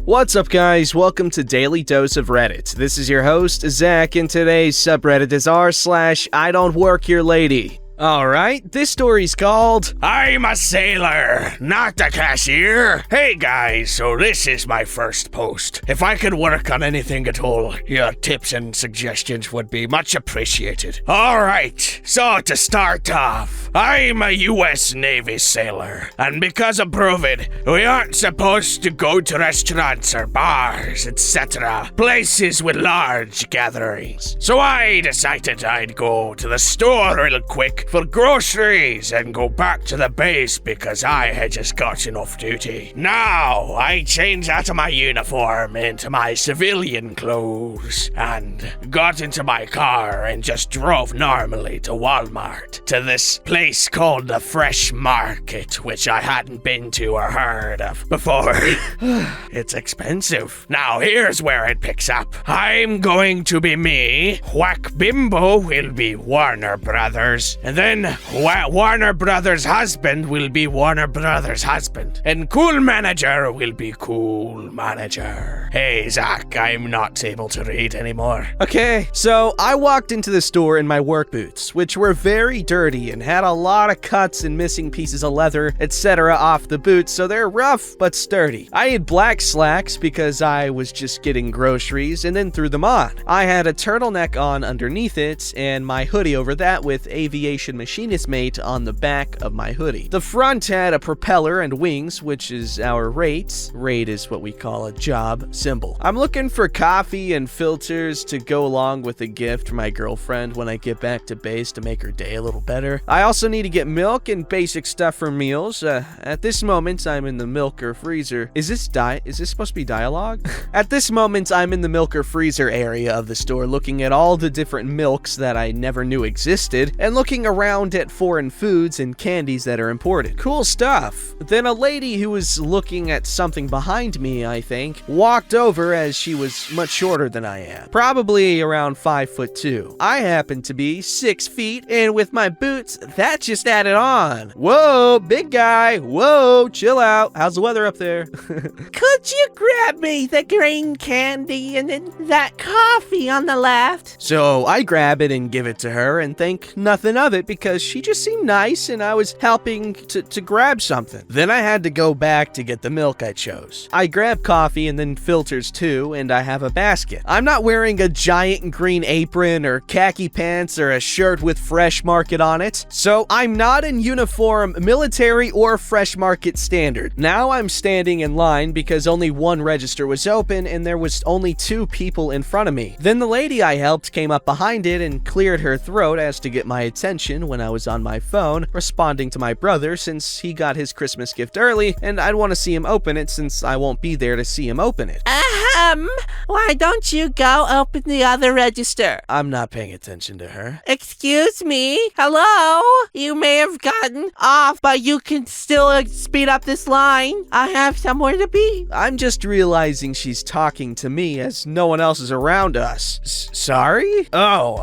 What's up, guys? Welcome to Daily Dose of Reddit. This is your host, Zach, and today's subreddit is r/IDontWorkHereLady. Alright, this story's called I'm a sailor, not a cashier. Hey guys, so this is my first post. If I could work on anything at all, your tips and suggestions would be much appreciated. Alright, so to start off, I'm a US Navy sailor, and because of COVID, we aren't supposed to go to restaurants or bars, etc. Places with large gatherings. So I decided I'd go to the store real quick for groceries and go back to the base because I had just gotten off duty. Now, I changed out of my uniform into my civilian clothes and got into my car and just drove normally to Walmart, to this place called the Fresh Market, which I hadn't been to or heard of before. It's expensive. Now, here's where it picks up. I'm going to be me, Whack Bimbo will be Warner Brothers, and then Warner Brothers' husband will be Warner Brothers' husband. And Cool Manager will be Cool Manager. Hey, Zach, I'm not able to read anymore. Okay, so I walked into the store in my work boots, which were very dirty and had a lot of cuts and missing pieces of leather, etc. off the boots, so they're rough but sturdy. I had black slacks because I was just getting groceries and then threw them on. I had a turtleneck on underneath it and my hoodie over that with aviation machinist mate on the back of my hoodie. The front had a propeller and wings, which is our rate. Rate is what we call a job symbol. I'm looking for coffee and filters to go along with a gift for my girlfriend when I get back to base to make her day a little better. I also need to get milk and basic stuff for meals. At this moment, I'm in the milker freezer. Is this supposed to be dialogue? At this moment, I'm in the milker freezer area of the store looking at all the different milks that I never knew existed and looking around at foreign foods and candies that are imported. Cool stuff. Then a lady who was looking at something behind me, I think, walked over as she was much shorter than I am. Probably around 5'2". I happen to be 6 feet, and with my boots, that just added on. Whoa, big guy. Whoa, chill out. How's the weather up there? Could you grab me the green candy and then that coffee on the left? So I grab it and give it to her and think nothing of it because she just seemed nice and I was helping to grab something. Then I had to go back to get the milk I chose. I grab coffee and then filters too, and I have a basket. I'm not wearing a giant green apron or khaki pants or a shirt with Fresh Market on it, so I'm not in uniform, military or Fresh Market standard. Now I'm standing in line because only one register was open and there was only 2 people in front of me. Then the lady I helped came up behind it and cleared her throat as to get my attention when I was on my phone, responding to my brother since he got his Christmas gift early, and I'd want to see him open it since I won't be there to see him open it. Why don't you go open the other register? I'm not paying attention to her. Excuse me? Hello? You may have gotten off, but you can still speed up this line. I have somewhere to be. I'm just realizing she's talking to me as no one else is around us. Sorry? Oh,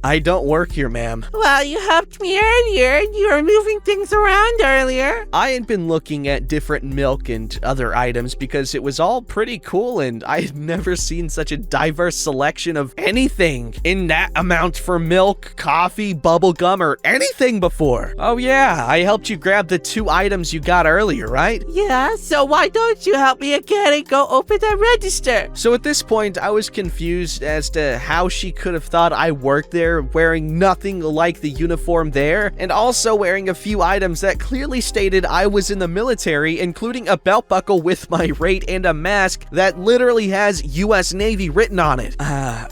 I don't work here, ma'am. Well, you helped me earlier, and you were moving things around earlier. I had been looking at different milk and other items because it was all pretty cool and I had never seen such a diverse selection of anything in that amount for milk, coffee, bubble gum, or anything before. Oh yeah, I helped you grab the 2 items you got earlier, right? Yeah, so why don't you help me again and go open that register? So at this point, I was confused as to how she could have thought I worked there wearing nothing like the uniform there, and also wearing a few items that clearly stated I was in the military, including a belt buckle with my rate and a mask that literally has US Navy written on it.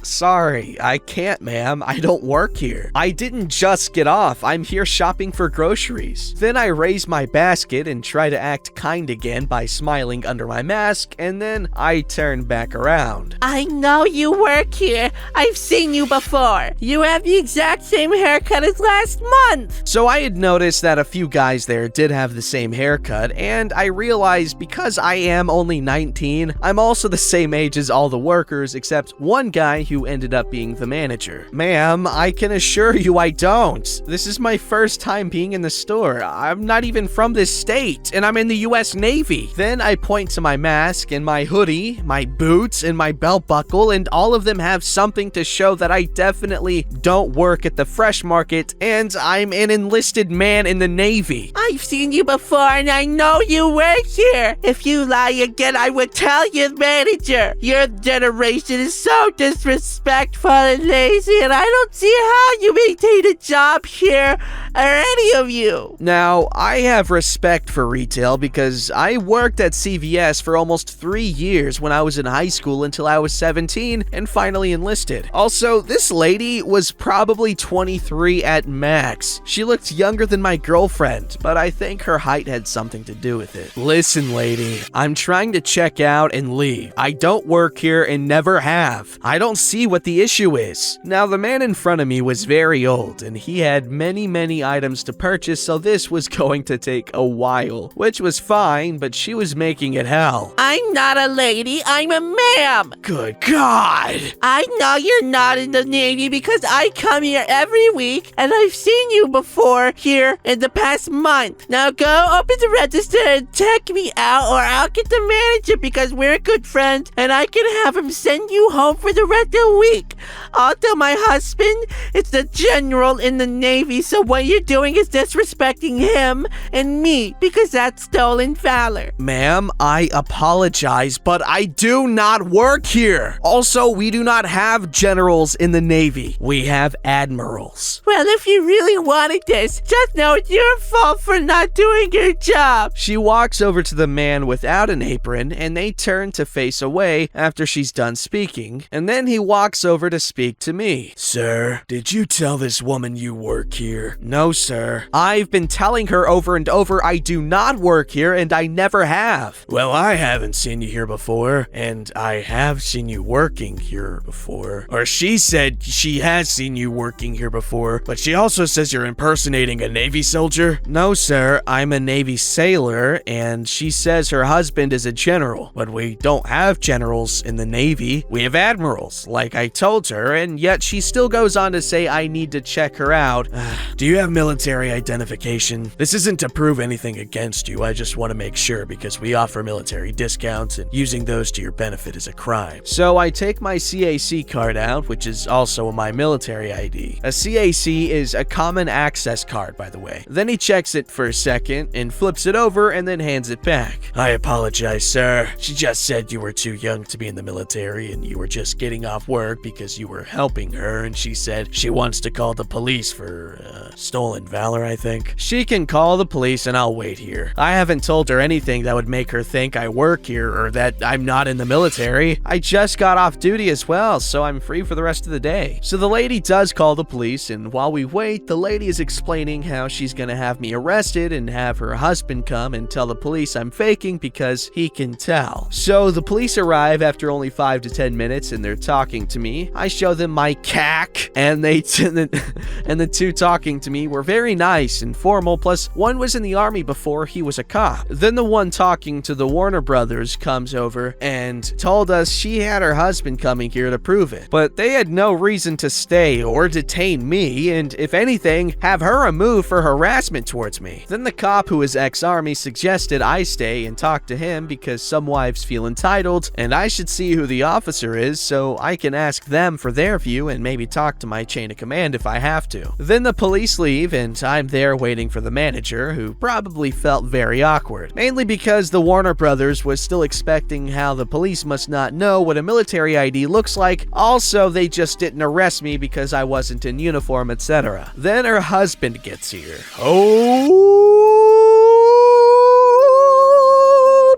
Sorry, I can't, ma'am. I don't work here. I didn't just get off. I'm here shopping for groceries. Then I raise my basket and try to act kind again by smiling under my mask, and then I turn back around. I know you work here. I've seen you before. You have the exact same haircut as last month. So I had noticed that a few guys there did have the same haircut, and I realized because I am only 19, I'm also the same same age as all the workers except one guy who ended up being the manager. Ma'am, I can assure you I don't. This is my first time being in the store. I'm not even from this state, and I'm in the US Navy. Then I point to my mask and my hoodie, my boots, and my belt buckle, and all of them have something to show that I definitely don't work at the fresh market, and I'm an enlisted man in the Navy. I've seen you before and I know you work here. If you lie again, I would tell your manager. Your generation is so disrespectful and lazy, and I don't see how you maintain a job here, or any of you. Now, I have respect for retail because I worked at CVS for almost 3 years when I was in high school until I was 17 and finally enlisted. Also, this lady was probably 23 at max. She looked younger than my girlfriend, but I think her height had something to do with it. Listen, lady, I'm trying to check out and leave. I don't work here and never have. I don't see what the issue is. Now, the man in front of me was very old and he had many items to purchase, so this was going to take a while, which was fine, but she was making it hell. I'm not a lady, I'm a ma'am. Good God! I know you're not in the Navy because I come here every week and I've seen you before here in the past month. Now go open the register and check me out, or I'll get the manager because we're good friends and I can have him send you home for the rest of the week. Also, my husband is the general in the Navy, so what you're doing is disrespecting him and me because that's stolen valor. Ma'am, I apologize, but I do not work here. Also, we do not have generals in the Navy. We have admirals. Well, if you really wanted this, just know it's your fault for not doing your job. She walks over to the man without an apron, and they turn to face away after she's done speaking, and then he walks over to speak to me. Sir, did you tell this woman you work here? No, sir. I've been telling her over and over I do not work here, and I never have. Well, I haven't seen you here before, and I have seen you working here before. Or she said she has seen you working here before, but she also says you're impersonating a Navy soldier? No, sir. I'm a Navy sailor, and she says her husband is a general, but we don't have generals in the Navy. We have admirals, like I told her, and yet she still goes on to say I need to check her out. Do you have military identification? This isn't to prove anything against you. I just want to make sure because we offer military discounts and using those to your benefit is a crime. So I take my CAC card out, which is also my military ID. A CAC is a common access card, by the way. Then he checks it for a second and flips it over and then hands it back. I apologize, sir. She just said you were too young to be in the military and you were just getting off work because you were helping her, and she said she wants to call the police for stolen valor, I think. She can call the police and I'll wait here. I haven't told her anything that would make her think I work here or that I'm not in the military. I just got off duty as well, so I'm free for the rest of the day. So the lady does call the police, and while we wait, the lady is explaining how she's gonna have me arrested and have her husband come and tell the police I'm faking because he can tell. So the police arrive after only 5 to 10 minutes and they're talking to me. I show them my CAC, and the two talking to me were very nice and formal, plus one was in the army before he was a cop. Then the one talking to the Warner Brothers comes over and told us she had her husband coming here to prove it, but they had no reason to stay or detain me, and if anything, have her removed for harassment towards me. Then the cop, who is ex-army, suggested I stay and talk to him because some wives feel entitled, and I should see who the officer is so I can ask them for their view and maybe talk to my chain of command if I have to. Then the police leave and I'm there waiting for the manager, who probably felt very awkward, mainly because the Warner Brothers was still expecting how the police must not know what a military ID looks like. Also, they just didn't arrest me because I wasn't in uniform, etc. Then her husband gets here. Oh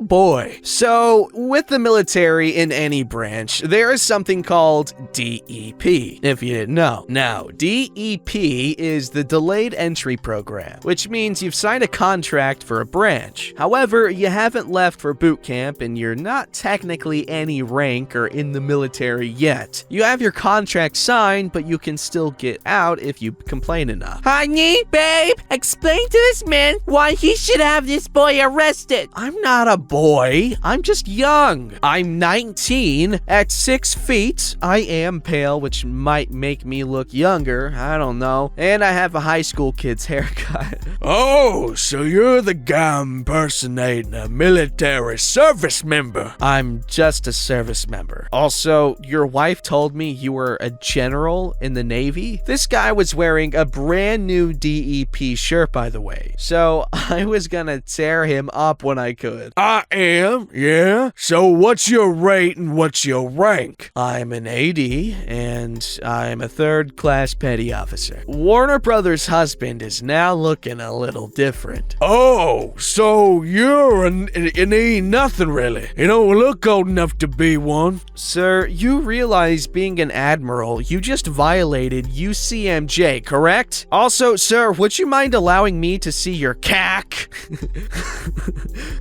boy. So, with the military in any branch, there is something called DEP, if you didn't know. Now, DEP is the Delayed Entry Program, which means you've signed a contract for a branch. However, you haven't left for boot camp and you're not technically any rank or in the military yet. You have your contract signed, but you can still get out if you complain enough. Honey, babe, explain to this man why he should have this boy arrested. I'm not a boy. I'm just young. I'm 19. At 6 feet, I am pale, which might make me look younger. I don't know. And I have a high school kid's haircut. Oh, so you're the guy impersonating a military service member. I'm just a service member. Also, your wife told me you were a general in the Navy. This guy was wearing a brand new DEP shirt, by the way. So I was gonna tear him up when I could. I am, yeah? So what's your rate and what's your rank? I'm an AD, and I'm a third-class petty officer. Warner Brothers' husband is now looking a little different. Oh, so you're an E nothing really. You don't look old enough to be one. Sir, you realize being an admiral, you just violated UCMJ, correct? Also, sir, would you mind allowing me to see your CAC?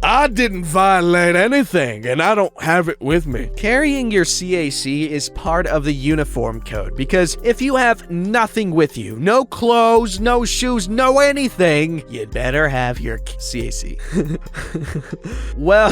I didn't violate anything, and I don't have it with me. Carrying your CAC is part of the uniform code, because if you have nothing with you, no clothes, no shoes, no anything, you'd better have your CAC. Well,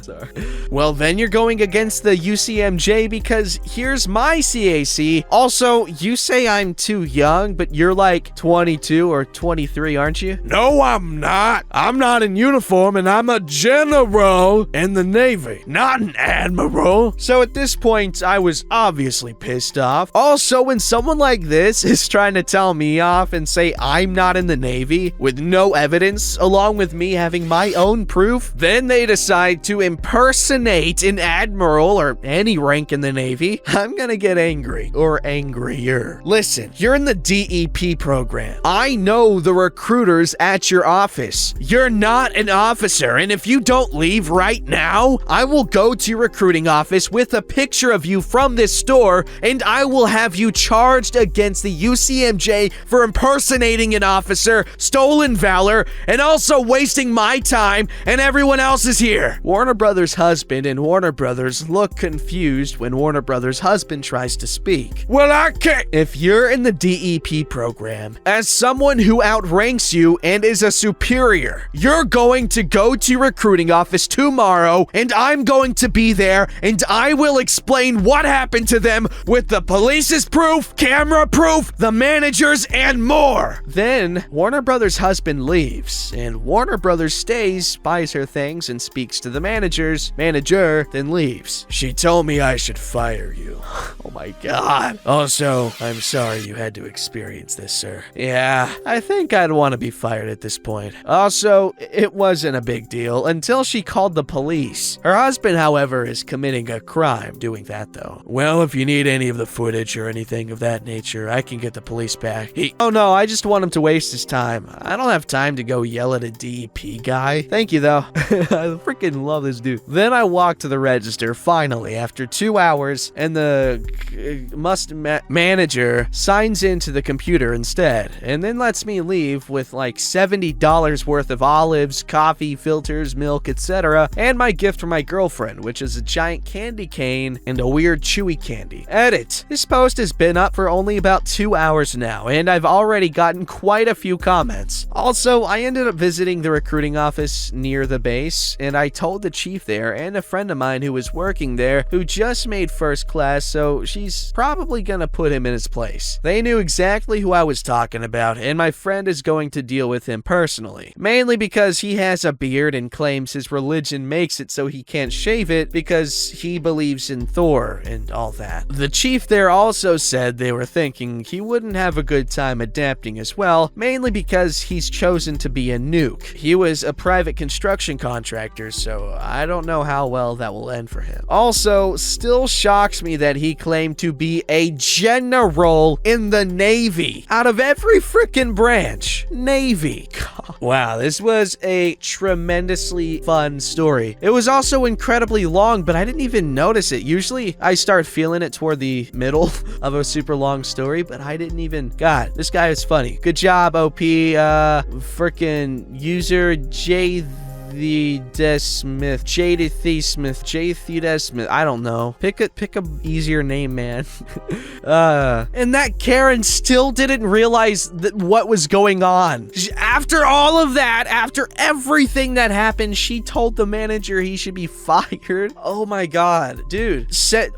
sorry. Well, then you're going against the UCMJ because here's my CAC. Also, you say I'm too young, but you're like 22 or 23, aren't you? No, I'm not. I'm not in uniform, and I'm a general in the Navy, not an admiral. So at this point, I was obviously pissed off. Also, when someone like this is trying to tell me off and say I'm not in the Navy with no evidence, along with me having my own proof, then they decide to impersonate an admiral or any rank in the Navy, I'm gonna get angry or angrier. Listen, you're in the DEP program. I know the recruiters at your office. You're not an officer, and if you don't leave right now, I will go to your recruiting office with a picture of you from this store, and I will have you charged against the UCMJ for impersonating an officer, stolen valor, and also wasting my time and everyone else's here. Warner Brothers' husband and Warner Brothers look confused when Warner Brothers' husband tries to speak. Well, I can't. If you're in the DEP program, as someone who outranks you and is a superior, you're going to go to your recruiting office tomorrow, and I'm going to be there, and I will explain what happened to them with the police's proof, camera proof, the managers, and more. Then Warner Brothers' husband leaves, and Warner Brothers stays, buys her things, and speaks to the managers. Manager then leaves. She told me I should fire you. Oh my god. Also, I'm sorry you had to experience this, sir. Yeah, I think I'd want to be fired at this point. Also, it wasn't a big deal until she called the police. Her husband, however, is committing a crime doing that, though. Well, if you need any of the footage or anything of that nature, I can get the police back. Oh no, I just want him to waste his time. I don't have time to go yell at a DEP guy. Thank you, though. I freaking love this dude. Then I walk to the register, finally, after 2 hours, and the manager signs into the computer instead, and then lets me leave with like $70 worth of olives, coffee, filters, milk, etc., and my gift for my girlfriend, which is a giant candy cane and a weird chewy candy. Edit. This post has been up for only about 2 hours now, and I've already gotten quite a few comments. Also, I ended up visiting the recruiting office near the base, and I told the chief there and a friend of mine who was working there who just made first class, so she's probably gonna put him in his place. They knew exactly who I was talking about, and my friend is going to deal with him personally. Mainly because he has a beard and claims his religion makes it so he can't shave it because he believes in Thor and all that. The chief there also said they were thinking he wouldn't have a good time adapting as well, mainly because he's chosen to be a nuke. He was a private construction contractor, so I don't know how well that will end for him. Also, still shocks me that he claimed to be a general in the Navy. Out of every freaking branch, Navy. God. Wow, this was a tremendously fun story. It was also incredibly long, but I didn't even notice it. Usually, I start feeling it toward the middle of a super long story, but I didn't even... God, this guy is funny. Good job, OP. Freaking user J Smith, Smith. I don't know. Pick a easier name, man. And that Karen still didn't realize what was going on. After all of that, after everything that happened, she told the manager he should be fired. Oh my god, dude. Is that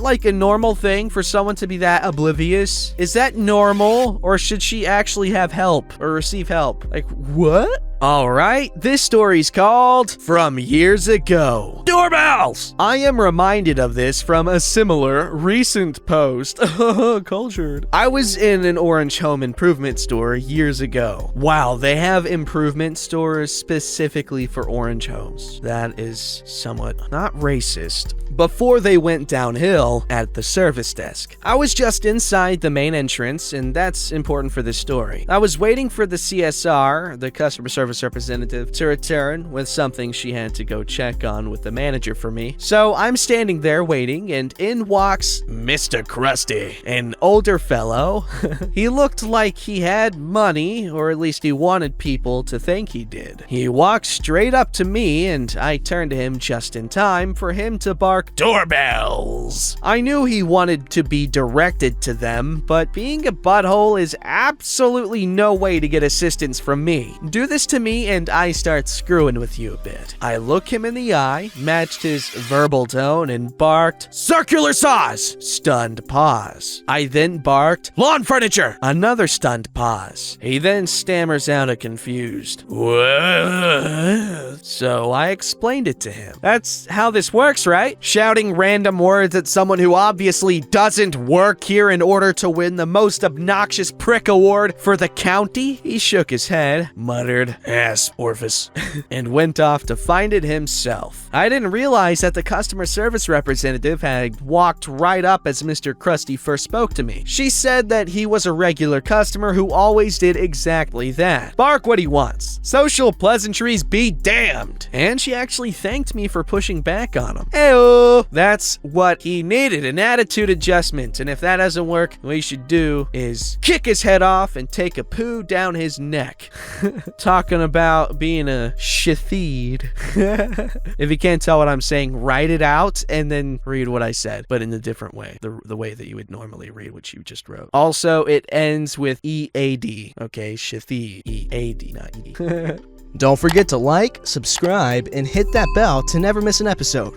like a normal thing for someone to be that oblivious? Is that normal, or should she actually have help or receive help? Like, what? Alright, this story's called From Years Ago. Doorbells! I am reminded of this from a similar recent post. Cultured. I was in an orange home improvement store years ago. Wow, they have improvement stores specifically for orange homes. That is somewhat not racist. Before they went downhill at the service desk. I was just inside the main entrance, and that's important for this story. I was waiting for the CSR, the customer service representative, to return with something she had to go check on with the manager for me. So I'm standing there waiting, and in walks Mr. Krusty, an older fellow. He looked like he had money, or at least he wanted people to think he did. He walked straight up to me, and I turned to him just in time for him to bark, "Doorbells!" I knew he wanted to be directed to them, but being a butthole is absolutely no way to get assistance from me. Do this to me and I start screwing with you a bit. I look him in the eye, matched his verbal tone, and barked, "Circular saws!" Stunned pause. I then barked, "Lawn furniture!" Another stunned pause. He then stammers out a confused, "What?" So I explained it to him. That's how this works, right? Shouting random words at someone who obviously doesn't work here in order to win the most obnoxious prick award for the county? He shook his head, muttered, "Ass orifice," and went off to find it himself. I didn't realize that the customer service representative had walked right up as Mr. Krusty first spoke to me. She said that he was a regular customer who always did exactly that. Bark what he wants. Social pleasantries be damned. And she actually thanked me for pushing back on him. Heyo! That's what he needed, an attitude adjustment. And if that doesn't work, what he should do is kick his head off and take a poo down his neck. Talking about being a shithid. If you can't tell what I'm saying, write it out and then read what I said, but in a different way. The way that you would normally read what you just wrote. Also, it ends with EAD. Okay, shithid. EAD, not ED. Don't forget to like, subscribe, and hit that bell to never miss an episode.